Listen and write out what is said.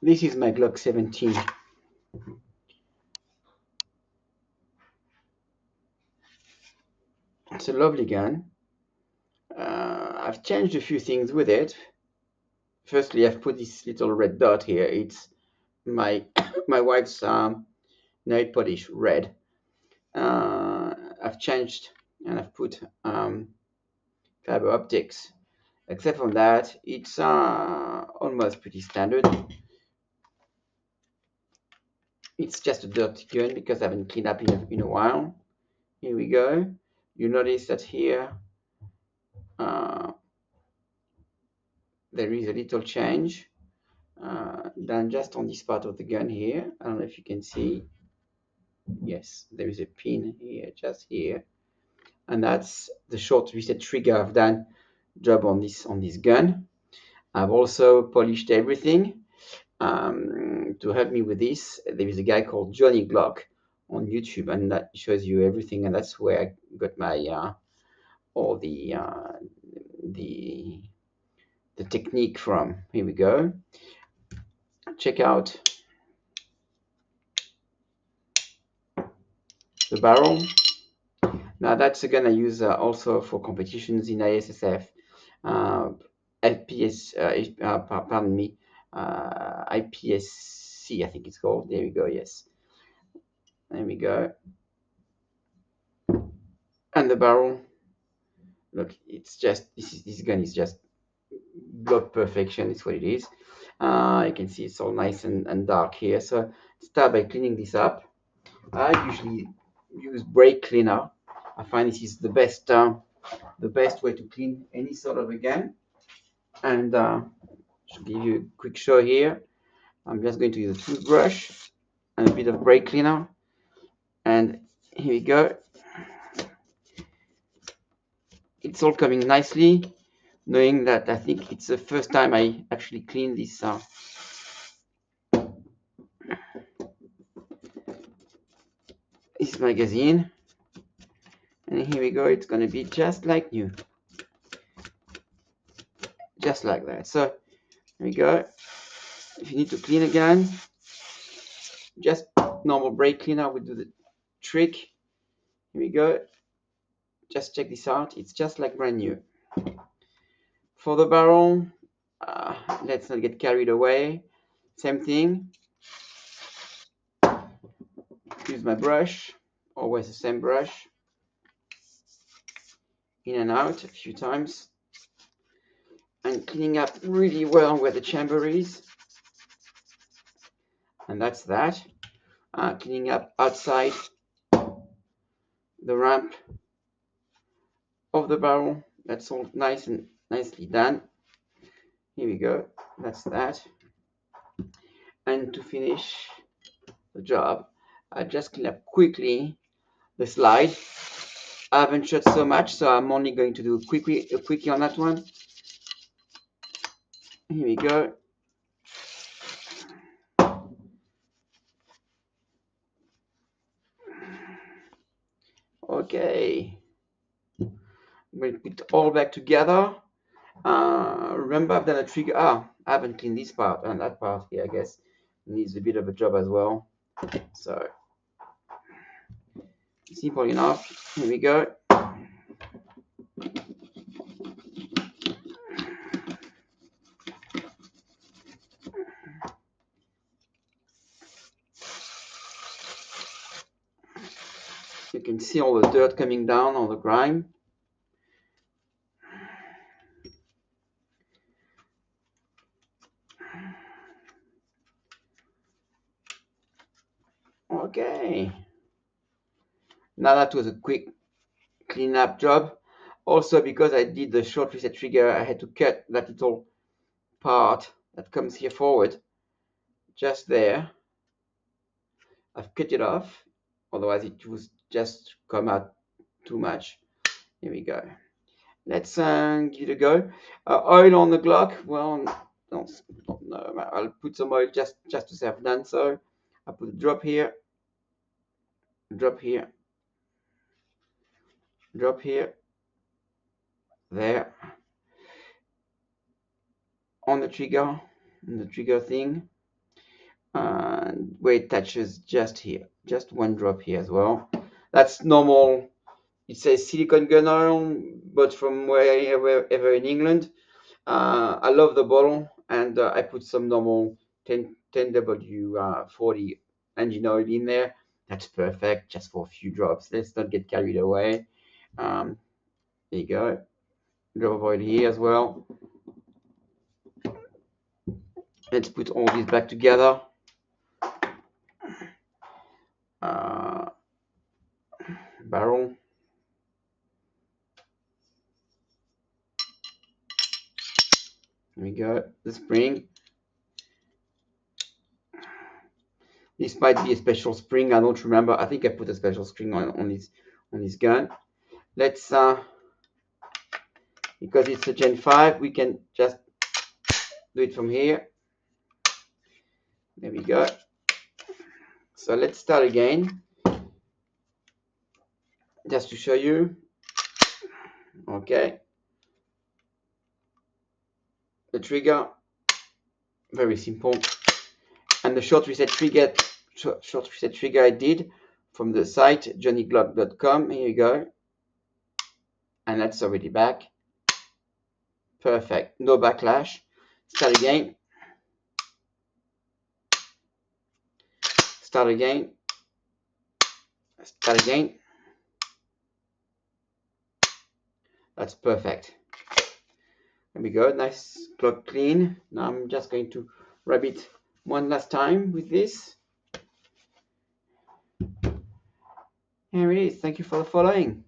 This is my Glock 17. It's a lovely gun. I've changed a few things with it. Firstly, I've put this little red dot here. It's my my wife's nail polish red. I've changed and I've put fiber optics. Except from that, it's almost pretty standard. It's just a dirty gun because I haven't cleaned up in a while. Here we go. You notice that here uh, there is a little change done just on this part of the gun here. I don't know if you can see. Yes, there is a pin here, just here, and that's the short reset trigger. I've done job on this gun. I've also polished everything. To help me with this, there is a guy called Johnny Glock on YouTube, and that shows you everything. And that's where I got my all the the technique from. Here we go. Check out the barrel. Now that's a gun I use also for competitions in ISSF, FPS. Pardon me, IPSC. I think it's called. There we go. Yes. There we go. And the barrel. Look, it's just this gun is just Glock perfection. It's what it is. You can see it's all nice and dark here. So start by cleaning this up. I usually use brake cleaner. I find this is the best way to clean any sort of a gun. And to give you a quick show here, I'm just going to use a toothbrush and a bit of brake cleaner. And here we go. It's all coming nicely, knowing that I think it's the first time I actually clean this this magazine. And here we go, it's going to be just like new. Just like that. So here we go. If you need to clean again, just normal brake cleaner will do the trick. Here we go. Just check this out. It's just like brand new. For the barrel, let's not get carried away. Same thing. Use my brush. Always the same brush. In and out a few times. And cleaning up really well where the chamber is. And that's that. Cleaning up outside the ramp of the barrel. That's all nice and nicely done. Here we go. That's that. And to finish the job, I just clean up quickly the slide. I haven't shot so much, so I'm only going to do a quickie on that one. Here we go. Okay. We'll put it all back together. Remember, I've done a trigger. I haven't cleaned this part, and that part here, I guess, needs a bit of a job as well. So, simple enough. Here we go. You can see all the dirt coming down, all the grime. Okay. Now that was a quick cleanup job. Also, because I did the short reset trigger, I had to cut that little part that comes here forward, just there. I've cut it off, otherwise it would just come out too much. Here we go. Let's give it a go. Oil on the Glock. Well, don't know. I'll put some oil just to say I've done so. I'll put a drop here, drop here, drop here, there, on the trigger thing. and where it touches just here, just one drop here as well. That's normal. It says silicone gun oil, but from wherever in England. I love the bottle, and I put some normal 10W 40 engine oil in there. That's perfect, just for a few drops. Let's not get carried away. There you go. Drop of oil here as well. Let's put all these back together. Barrel. There we go. The spring. This might be a special spring. I don't remember. I think I put a special spring on this gun. Let's because it's a Gen 5, we can just do it from here. There we go. So let's start again, just to show you. Okay. The trigger, very simple. And the short reset trigger I did from the site johnnyglock.com. Here you go. And that's already back. Perfect. No backlash. Start again. Start again. Start again. That's perfect. There we go. Nice Glock clean. Now I'm just going to rub it one last time with this. Here it is. Thank you for following.